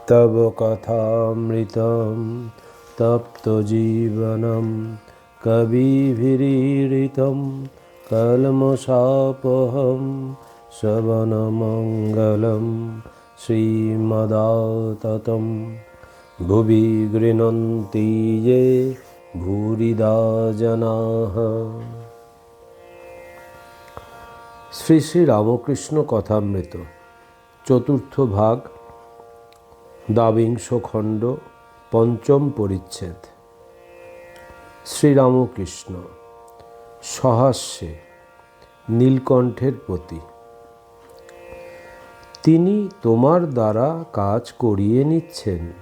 तव कथामृतं तप्तजीवनं कविभिरीडितं कल्मषापहं श्रवणमङ्गलं श्रीमदाततं भुवि गृह्णन्ति ये भूरिदा जनाः। শ্রী শ্রী রামকৃষ্ণ কথামৃত চতুর্থ ভাগ দ্বাবিংশ খণ্ড পঞ্চম পরিচ্ছেদ। শ্রীরামকৃষ্ণ সহাস্যে নীলকণ্ঠের প্রতি। তিনি তোমার দ্বারা কাজ করিয়ে নিচ্ছেন।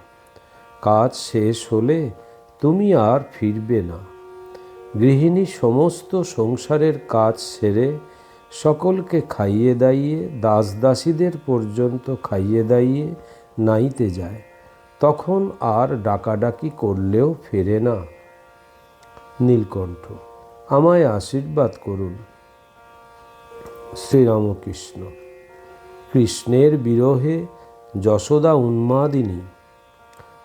কাজ শেষ হলে তুমি আর ফিরবে না। গৃহিণী সমস্ত সংসারের কাজ সেরে সকলকে খাইয়ে দাইয়ে দাস দাসীদের পর্যন্ত খাইয়ে দাইয়ে নাইতে যায়। তখন আর ডাকাডাকি করলেও ফেরে না। নীলকণ্ঠ আমায় আশীর্বাদ করুন। শ্রীরামকৃষ্ণ কৃষ্ণের বিরহে যশোদা উন্মাদিনী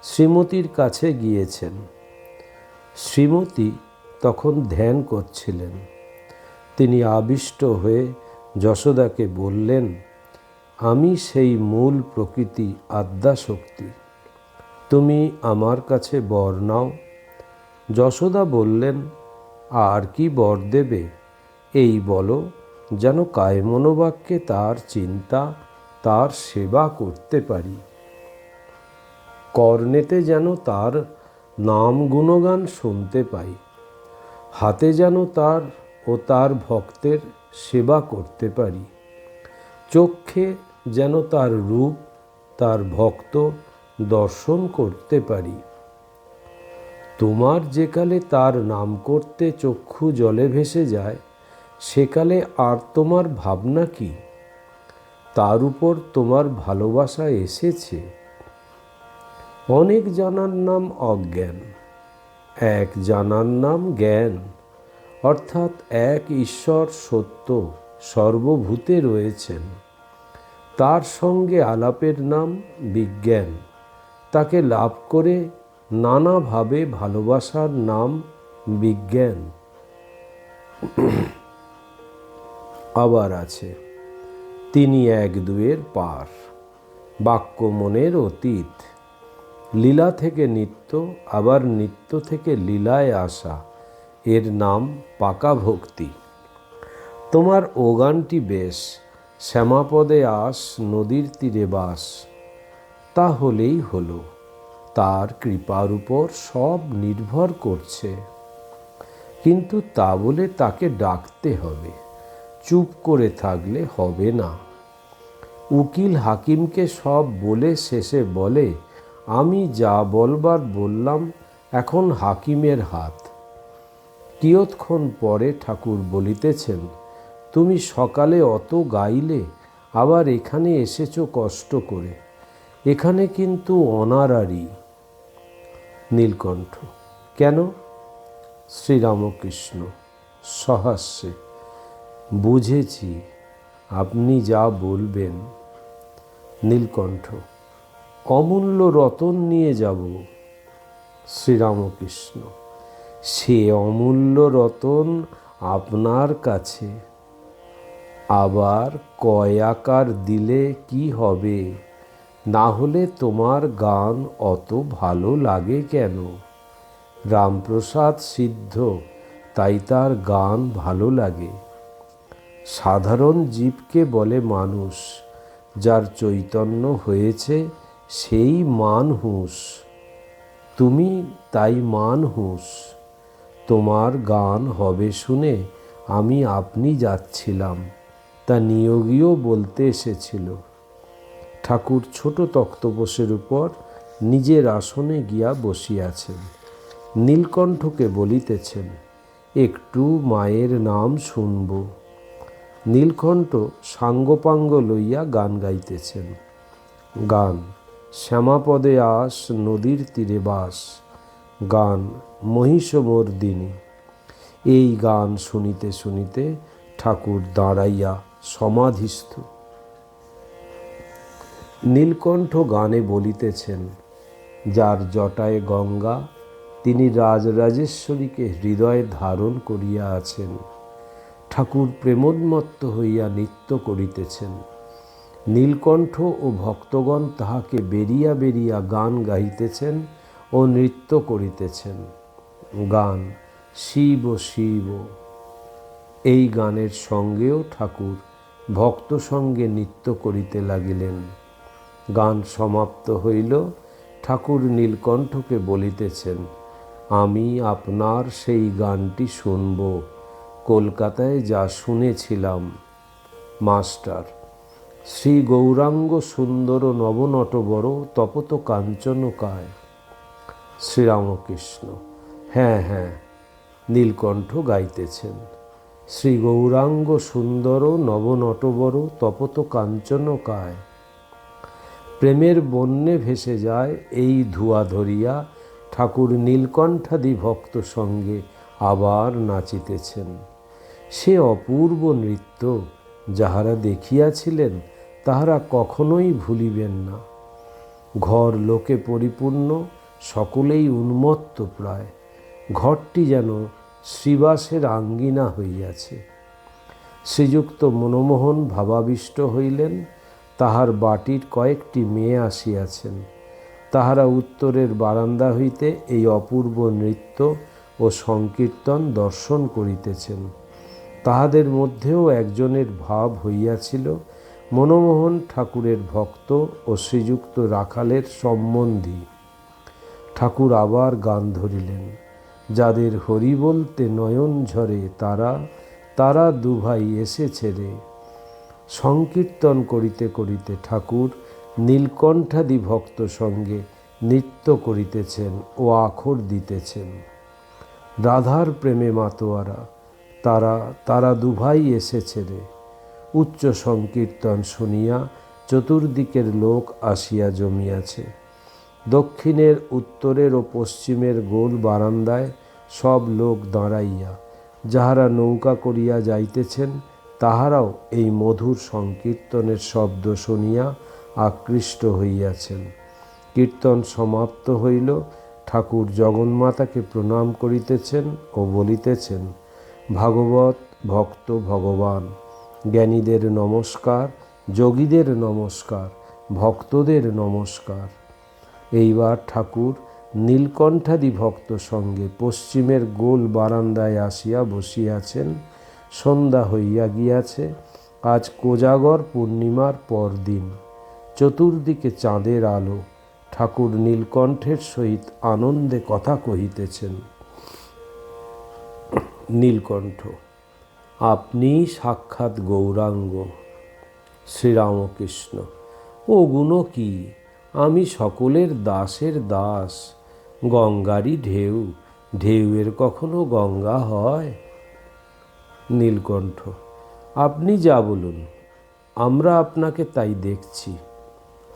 শ্রীমতীর কাছে গিয়েছেন। শ্রীমতী তখন ধ্যান করছিলেন। তিনি আবিষ্ট হয়ে যশোদাকে বললেন, আমি সেই মূল প্রকৃতি আদ্যাশক্তি, তুমি আমার কাছে বর নাও। যশোদা বললেন, আর কি বর দেবে এই বলো, যেন কায়মনোবাক্যে তার চিন্তা তার সেবা করতে পারি। কর্ণেতে যেন তার নাম গুণগান শুনতে পাই, হাতে যেন তার ও তার ভক্তের সেবা করতে পারি, চক্ষে যেন তার রূপ তার ভক্ত দর্শন করতে পারি। তোমার যেকালে তার নাম করতে চক্ষু জলে ভেসে যায়, সেকালে আর তোমার ভাবনা কি? তার উপর তোমার ভালোবাসা এসেছে। অনেক জানার নাম অজ্ঞান, এক জানার নাম জ্ঞান, অর্থাৎ এক ঈশ্বর সত্য সর্বভূতে রয়েছেন। তার সঙ্গে আলাপের নাম বিজ্ঞান। তাকে লাভ করে নানাভাবে ভালোবাসার নাম বিজ্ঞান। আবার আছে, তিনি এক দুয়ের পার, বাক্য মনের অতীত, লীলা থেকে নিত্য, আবার নিত্য থেকে লীলায় আসা, এর নাম পাকা ভক্তি। তোমার ও গানটি বেশ, শ্যামাপদে আস নদীর তীরে বাস, তা হলেই হলো। তার কৃপার উপর সব নির্ভর করছে। কিন্তু তা বলে তাকে ডাকতে হবে, চুপ করে থাকলে হবে না। উকিল হাকিমকে সব বলে শেষে বলে, আমি যা বলবার বললাম, এখন হাকিমের হাত। কিয়ৎক্ষণ পরে ঠাকুর বলিতেছেন, তুমি সকালে অত গাইলে, আবার এখানে এসেছো কষ্ট করে, এখানে কিন্তু অনারারি। নীলকণ্ঠ কেন? শ্রীরামকৃষ্ণ সহাস্যে বুঝেছি, আপনি যা বলবেন। নীলকণ্ঠ অমূল্য রতন নিয়ে যাব। শ্রীরামকৃষ্ণ সে অমূল্য রতন আপনার কাছে, আবার কয় আকার দিলে কি হবে? না হলে তোমার গান অত ভালো লাগে কেন? রামপ্রসাদ সিদ্ধ, তাই তার গান ভালো লাগে। সাধারণ জীবকে বলে মানুষ, যার চৈতন্য হয়েছে সেই মানহুঁস। তুমি তাই মানহুঁস। তোমার গান হবে শুনে আমি আপনি যাচ্ছিলাম, তা নিয়োগীও বলতে এসেছিল। ঠাকুর ছোট তক্তপোষের উপর নিজের আসনে গিয়া বসিয়াছেন। নীলকণ্ঠকে বলিতেছেন, একটু মায়ের নাম শুনব। নীলকণ্ঠ সাঙ্গপাঙ্গ লইয়া গান গাইতেছেন। গান শ্যামাপদে আস নদীর তীরে বাস, গান মহিষমর্দিনী। এই গান শুনিতে শুনিতে ঠাকুর দাঁড়াইয়া সমাধিস্থ। নীলকণ্ঠ গানে বলিতেছেন, যার জটায় গঙ্গা তিনি রাজরাজেশ্বরীকে হৃদয়ে ধারণ করিয়া আছেন। ঠাকুর প্রেমোন্মত্ত হইয়া নৃত্য করিতেছেন। নীলকণ্ঠ ও ভক্তগণ তাহাকে বেরিয়া বেরিয়া গান গাইতেছেন ও নৃত্য করিতেছেন। গান শিব শিব। এই গানের সঙ্গেও ঠাকুর ভক্ত সঙ্গে নৃত্য করিতে লাগিলেন। গান সমাপ্ত হইল। ঠাকুর নীলকণ্ঠকে বলিতেছেন, আমি আপনার সেই গানটি শুনব, কলকাতায় যা শুনেছিলাম। মাস্টার, শ্রী গৌরাঙ্গ সুন্দর নবনটবর তপত কাঞ্চনকায়। শ্রীরামকৃষ্ণ, হ্যাঁ হ্যাঁ। নীলকণ্ঠ গাইতেছেন, শ্রী গৌরাঙ্গ সুন্দর নবনটবর তপত কাঞ্চনকায়। প্রেমের বন্যে ভেসে যায় এই ধোঁয়া ধরিয়া ঠাকুর নীলকণ্ঠাদি ভক্ত সঙ্গে আবার নাচিতেছেন। সে অপূর্ব নৃত্য যাহারা দেখিয়াছিলেন তাহারা কখনোই ভুলিবেন না। ঘর লোকে পরিপূর্ণ, সকলেই উন্মত্ত প্রায়। ঘরটি যেন শ্রীবাসের আঙ্গিনা হইয়াছে। শ্রীযুক্ত মনমোহন ভাবাবিষ্ট হইলেন। তাহার বাটির কয়েকটি মেয়ে আসিয়াছেন। তাহারা উত্তরের বারান্দা হইতে এই অপূর্ব নৃত্য ও সংকীর্তন দর্শন করিতেছেন। তাহাদের মধ্যেও একজনের ভাব হইয়াছিল মনমোহন ঠাকুরের ভক্ত ও শ্রীযুক্ত রাখালের সম্বন্ধী। ঠাকুর আবার গান ধরিলেন, যাদের হরি বলতে নয়ন ঝরে তারা, তারা দুভাই এসেছে রে। সংকীর্তন করিতে করিতে ঠাকুর নীলকণ্ঠাদি ভক্ত সঙ্গে নৃত্য করিতেছেন ও আখর দিতেছেন। রাধার প্রেমে মাতোয়ারা, তারা, তারা দুভাই এসেছে রে। উচ্চ সংকীর্তন শুনিয়া চতুর্দিকের লোক আসিয়া জমিয়াছে। দক্ষিণের, উত্তরের ও পশ্চিমের গোল বারান্দায় সব লোক দাঁড়াইয়া, যাহারা নৌকা করিয়া যাইতেছেন তাহারাও এই মধুর সংকীর্তনের শব্দ শুনিয়া আকৃষ্ট হইয়াছেন। কীর্তন সমাপ্ত হইল। ঠাকুর জগন্মাতাকে প্রণাম করিতেছেন ও বলিতেছেন, ভাগবত ভক্ত ভগবান, জ্ঞানীদের নমস্কার, যোগীদের নমস্কার, ভক্তদের নমস্কার। এইবার ঠাকুর নীলকণ্ঠাদি ভক্ত সঙ্গে পশ্চিমের গোল বারান্দায় আসিয়া বসিয়াছেন। সন্ধ্যা হইয়া গিয়াছে। আজ কোজাগর পূর্ণিমার পরদিন। চতুর্দিকে চাঁদের আলো। ঠাকুর নীলকণ্ঠের সহিত আনন্দে কথা কহিতেছেন। নীলকণ্ঠ, আপনি সাক্ষাৎ গৌরাঙ্গ। শ্রীরামকৃষ্ণ, ও গুণ কি, আমি সকলের দাসের দাস। গঙ্গারই ঢেউ, ঢেউয়ের কখনো গঙ্গা হয়? নীলকণ্ঠ, আপনি যা বলুন, আমরা আপনাকে তাই দেখছি।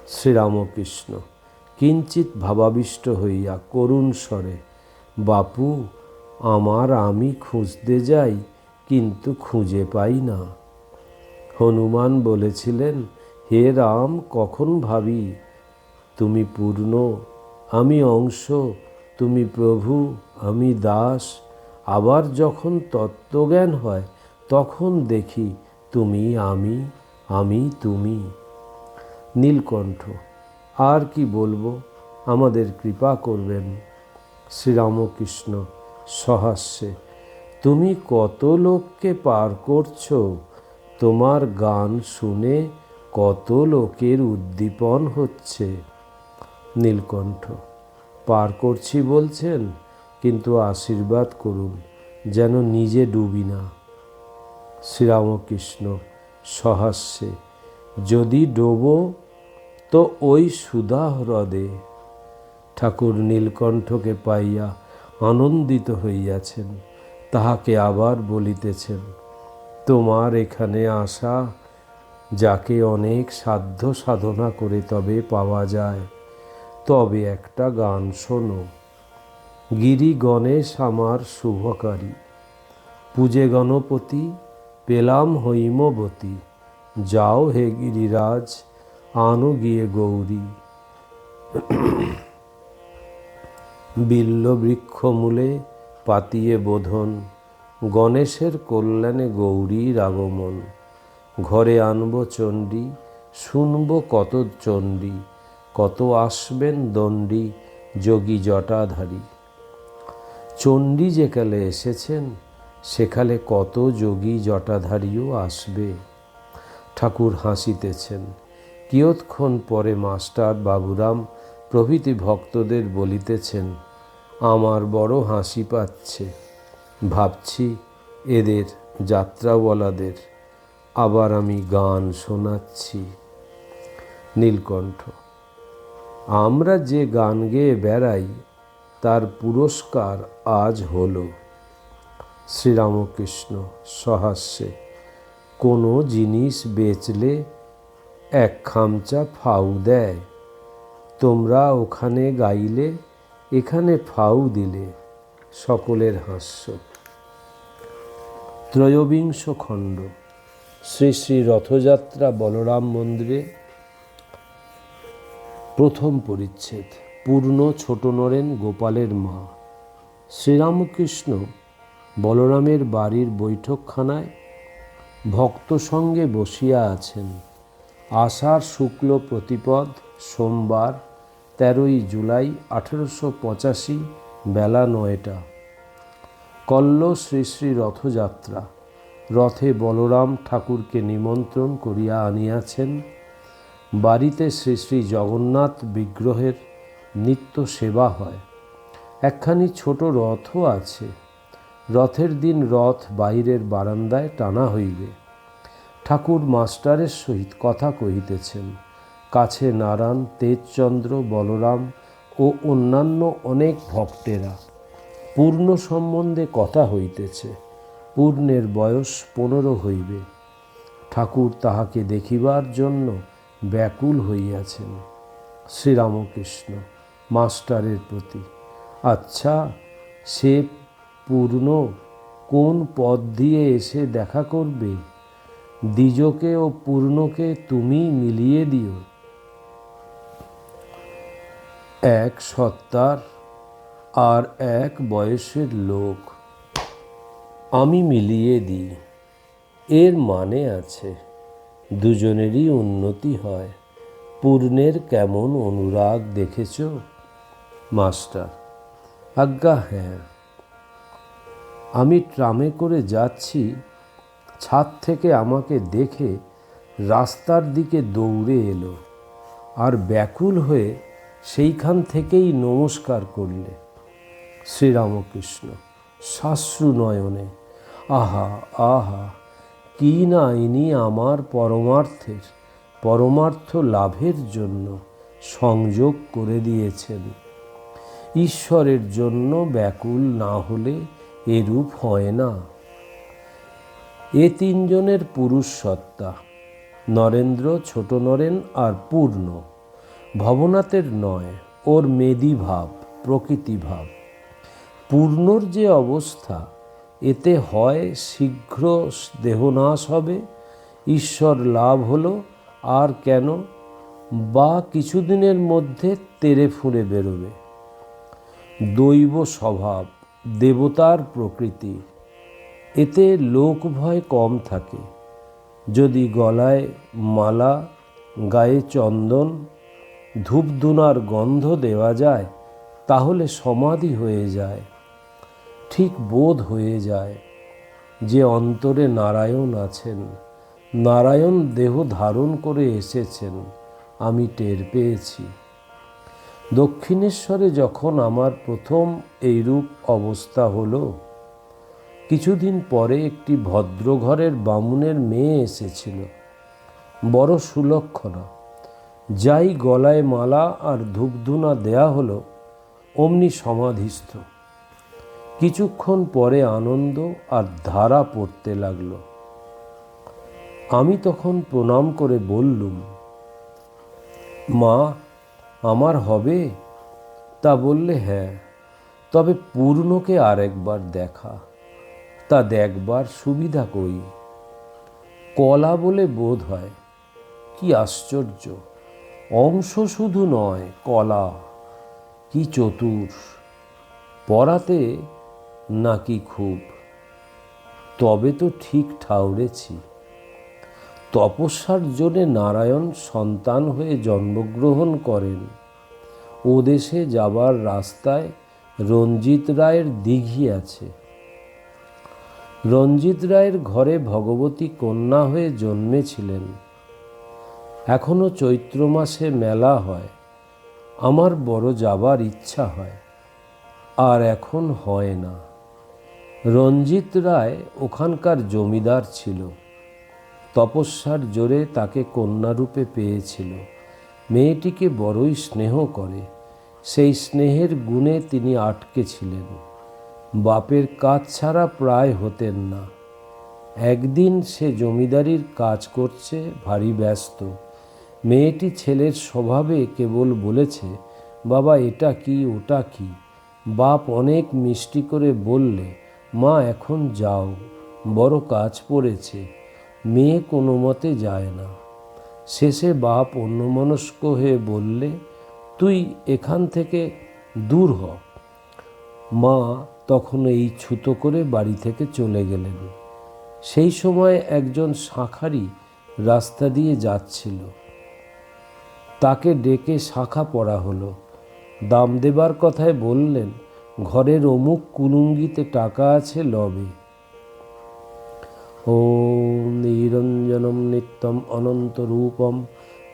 শ্রীরামকৃষ্ণ কিঞ্চিৎ ভাবাবিষ্ট হইয়া করুণ স্বরে, বাপু, আমার আমি খুঁজতে যাই কিন্তু খুঁজে পাই না। হনুমান বলেছিলেন, হে রাম, কখন ভাবি তুমি পূর্ণ, আমি অংশ, তুমি প্রভু, আমি দাস। আবার যখন তত্ত্বজ্ঞান হয় তখন দেখি তুমি আমি, আমি তুমি। নীলকণ্ঠ, আর কি বলবো, আমাদের কৃপা করবেন। শ্রীরামকৃষ্ণ সহাস্যে, তুমি কত লোককে পার করছো, তোমার গান শুনে কত লোকের উদ্দীপন হচ্ছে। নীলকণ্ঠ, পার করছি বলছেন, কিন্তু আশীর্বাদ করুন যেন নিজে ডুবি না। শ্রীরামকৃষ্ণ সহাস্যে, যদি ডোবো তো ওই সুধা হ্রদে। ঠাকুর নীলকণ্ঠকে পাইয়া আনন্দিত হইয়াছেন। তাহাকে আবার বলিতেছেন, তোমার এখানে আসা যাকে অনেক সাধ্য সাধনা করে তবে পাওয়া যায়। তবে একটা গান শোনো। গিরি গণেশ আমার শুভকারী, পূজে গণপতি পেলাম হৈমবতী। যাও হে গিরিরাজ, আনো গিয়ে গৌরী। বিল্ল বৃক্ষ মূলে পাতিয়ে বোধন, গণেশের কল্যাণে গৌরীর আগমন। ঘরে আনব চণ্ডী, শুনব কত চণ্ডী, কত আসবেন দণ্ডী যোগী জটাধারী। চণ্ডী যেকালে এসেছেন, সেকালে কত যোগী জটাধারীও আসবে। ঠাকুর হাসিতেছেন। কিয়ৎক্ষণ পরে মাস্টার, বাবুরাম প্রভৃতি ভক্তদের বলিতেছেন, আমার বড় হাসি পাচ্ছে। ভাবছি এদের যাত্রাওয়ালাদের আবার আমি গান শোনাচ্ছি। নীলকণ্ঠ: আমরা যে গান গেয়ে বেড়াই তার পুরস্কার আজ হলো। শ্রীরামকৃষ্ণ সহাস্যে: কোনো জিনিস বেচলে এক খামচা ফাউ দেয়, তোমরা ওখানে গাইলে এখানে ফাউ দিলে। সকলের হাস্য। ত্রয়োবিংশ খণ্ড। শ্রী শ্রী রথযাত্রা বলরাম মন্দিরে, প্রথম পরিচ্ছেদ। পূর্ণ ছোট নরেন গোপালের মা। শ্রীরামকৃষ্ণ বলরামের বাড়ির বৈঠকখানায় ভক্ত সঙ্গে বসিয়া আছেন। আষাঢ় শুক্ল প্রতিপদ, সোমবার, 13ই জুলাই 1885, বেলা 9টা। কল্ল শ্রী শ্রী রথযাত্রা। রথে বলরাম ঠাকুরকে নিমন্ত্রণ করিয়া আনিয়াছেন। বাড়িতে শ্রী শ্রী জগন্নাথ বিগ্রহের নিত্য সেবা হয়। একখানি ছোট রথও আছে। রথের দিন রথ বাইরের বারান্দায় টানা হইবে। ঠাকুর মাস্টারের সহিত কথা কহিতেছেন। কাছে নারায়ণ, তেজচন্দ্র, বলরাম ও অন্যান্য অনেক ভক্তেরা। পূর্ণ সম্বন্ধে কথা হইতেছে। পূর্ণের বয়স 15 হইবে। ঠাকুর তাহাকে দেখিবার জন্য ব্যাকুল হইয়াছেন। শ্রীরামকৃষ্ণ মাস্টারের প্রতি: আচ্ছা, সে পূর্ণ কোন পথ দিয়ে এসে দেখা করবে? দ্বিজকে ও পূর্ণকে তুমি মিলিয়ে দিও। এক সত্তার আর এক বয়সের লোক, আমি মিলিয়ে দিই। এর মানে আছে, দুজনেরই উন্নতি হয়। পূর্ণের কেমন অনুরাগ দেখেছ? মাস্টার: আজ্ঞা হ্যাঁ। আমি ট্রামে করে যাচ্ছি, ছাদ থেকে আমাকে দেখে রাস্তার দিকে দৌড়ে এলো, আর ব্যাকুল হয়ে সেইখান থেকেই নমস্কার করলে। শ্রীরামকৃষ্ণ সাশ্রু নয়নে: আহা আহা, কি না ইনি আমার পরমার্থ লাভের জন্য সংযোগ করে দিয়েছেন। ঈশ্বরের জন্য ব্যাকুল না হলে এরূপ হয় না। এ তিনজনের পুরুষ সত্তা, নরেন্দ্র, ছোট নরেন আর পূর্ণ। ভবনাথের নয়, ওর মেদি ভাব, প্রকৃতি ভাব। পূর্ণর যে অবস্থা, এতে হয় শীঘ্র দেহনাশ হবে, ঈশ্বর লাভ হলো, আর কেন বা কিছুদিনের মধ্যে তেড়ে ফুঁড়ে বেরোবে। দৈব স্বভাব, দেবতার প্রকৃতি, এতে লোক ভয় কম থাকে। যদি গলায় মালা, গায়ে চন্দন, ধূপধুনার গন্ধ দেওয়া যায়, তাহলে সমাধি হয়ে যায়। ঠিক বোধ হয়ে যায় যে অন্তরে নারায়ণ আছেন, নারায়ণ দেহ ধারণ করে এসেছেন। আমি টের পেয়েছি। দক্ষিণেশ্বরে যখন আমার প্রথম এইরূপ অবস্থা হলো, কিছুদিন পরে একটি ভদ্রঘরের বামুনের মেয়ে এসেছিল, বড় সুলক্ষণা। যাই গলায় মালা আর ধূপধুনা দেয়া হলো, অমনি সমাধিস্থ। কিছুক্ষণ পরে আনন্দ আর ধারা পড়তে লাগলো। আমি তখন প্রণাম করে বললুম, মা, আমার হবে? তা বললে, হ্যাঁ, তবে পূর্ণকে আরেকবার দেখা। তা দেখবার সুবিধা কই? কলা বলে বোধ হয়। কি আশ্চর্য, অংশ শুধু নয়, কলা কি চতুর, পড়াতে নাকি খুব, তবে তো ঠিক ঠাউরেছি। তপস্যার জন্যে নারায়ণ সন্তান হয়ে জন্মগ্রহণ করেন। ও দেশে যাবার রাস্তায় রঞ্জিত রায়ের দিঘি আছে। রঞ্জিত রায়ের ঘরে ভগবতী কন্যা হয়ে জন্মেছিলেন। এখনো চৈত্র মাসে মেলা হয়, আমার বড় যাবার ইচ্ছা হয়, আর এখন হয় না। রঞ্জিত রায় ওখানকার জমিদার ছিল, তপস্যার জোরে তাকে কন্যারূপে পেয়েছিল। মেয়েটিকে বড়ই স্নেহ করে, সেই স্নেহের গুণে তিনি আটকে ছিলেন। বাপের কাজ ছাড়া প্রায় হতেন না। একদিন সে জমিদারির কাজ করছে, ভারী ব্যস্ত। মেয়েটি ছেলের স্বভাবে কেবল বলেছে, বাবা এটা কি ওটা কি। বাপ অনেক মিষ্টি করে বললে, মা এখন যাও, বড় কাজ পড়েছে। মেয়ে কোনো মতে যায় না। শেষে বাপ অন্যমনস্ক হয়ে বললে, তুই এখান থেকে দূর হ। মা তখন এই ছুতো করে বাড়ি থেকে চলে গেলেন। সেই সময় একজন শাঁখারি রাস্তা দিয়ে যাচ্ছিল, তাকে ডেকে শাঁখা পড়া হলো। দাম দেবার কথায় বললেন, ঘরের অমুক কুলুঙ্গিতে টাকা আছে, লবে। ওম নিরঞ্জনম নিত্যম অনন্তরূপম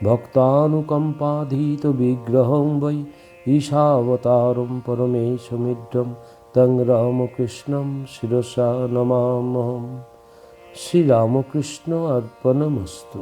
ভক্তানুকম্পাধীত বিগ্রহং বৈ ঈশাবতারম পরমেশমিড্রম তং রামকৃষ্ণম শিরসা নমামহম। শ্রীরামকৃষ্ণ অর্পণমস্তু।